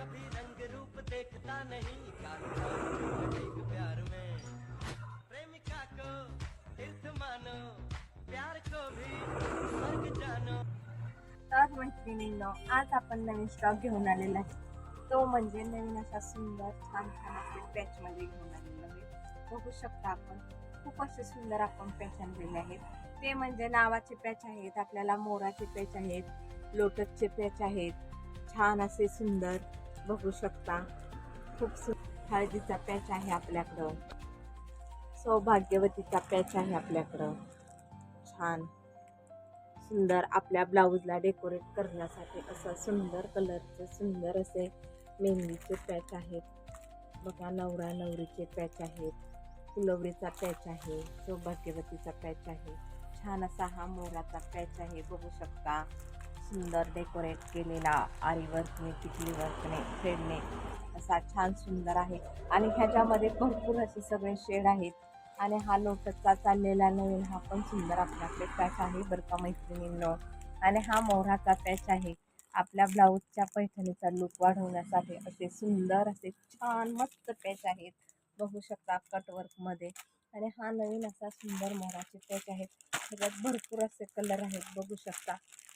कभी रंग रूप देखता नहीं, कानून एक प्यार में प्रेमिका को तीर्थ मानो, प्यार को भी स्वर्ग जानो। तर मैत्रिणींनो, आज आपण नवीन स्टॉक घेऊन आलेला आहे. तो म्हणजे नवीन अशा सुंदर छान छान असे पॅच मध्ये घेऊन आलेला आहे. बघू शकता आपण खूप असे सुंदर आपण पॅच आणलेले आहेत. ते म्हणजे नावाचे पॅच आहेत, आपल्याला मोराचे पॅच आहेत, लोटसचे पॅच आहेत. छान असे सुंदर बघू शकता. खूप हळदीचा पॅच आहे आपल्याकडं, सौभाग्यवतीचा पॅच आहे आपल्याकडं. छान सुंदर आपल्या ब्लाऊजला डेकोरेट करण्यासाठी असं सुंदर कलरचे सुंदर असे मेहंदीचे पॅच आहेत. बघा, नवरा नवरीचे पॅच आहेत, फुलवरीचा पॅच आहे, सौभाग्यवतीचा पॅच आहे. छान असा हा मोराचा पॅच आहे. बघू शकता सुंदर डेकोरेट केलेला आरी वर्कने, टिकली वर्कने, थ्रेडने असा छान सुंदर आहे. आणि ह्याच्यामध्ये भरपूर असे सगळे शेड आहेत. आणि हा लोटसचा चाललेला नवीन हा पण सुंदर आपल्याकडे पॅच आहे बरं का मैत्रिणींनो. आणि हा मोराचा पॅच आहे. आपल्या ब्लाऊजच्या पैठणीचा लुक वाढवण्यासाठी असे सुंदर असे छान मस्त पॅच आहेत. बघू शकता कटवर्कमध्ये. आणि हा नवीन असा सुंदर मोराचे पॅच आहेत. त्याच्यात भरपूर असे कलर आहेत. बघू शकता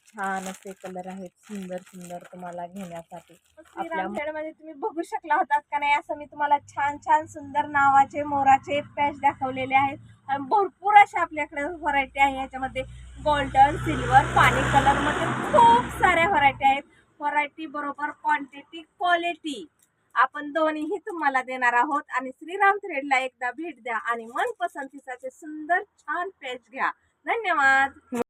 छान असे कलर आहेत, सुंदर सुंदर तुम्हाला घेण्यासाठी. आपल्या मध्ये तुम्ही बघू शकला होतात का नाही, असं मी तुम्हाला छान छान सुंदर नावाचे मोराचे पॅच दाखवलेले आहेत. आणि भरपूर अशा आपल्याकडे व्हरायटी आहे. याच्यामध्ये गोल्डन, सिल्वर, पाणी कलर मध्ये खूप साऱ्या व्हरायटी आहेत. व्हरायटी बरोबर क्वांटिटी, क्वालिटी आपण दोन्हीही तुम्हाला देणार आहोत. आणि श्रीराम थ्रेडला एकदा भेट द्या आणि मनपसंतीचे सुंदर छान पॅच घ्या. धन्यवाद.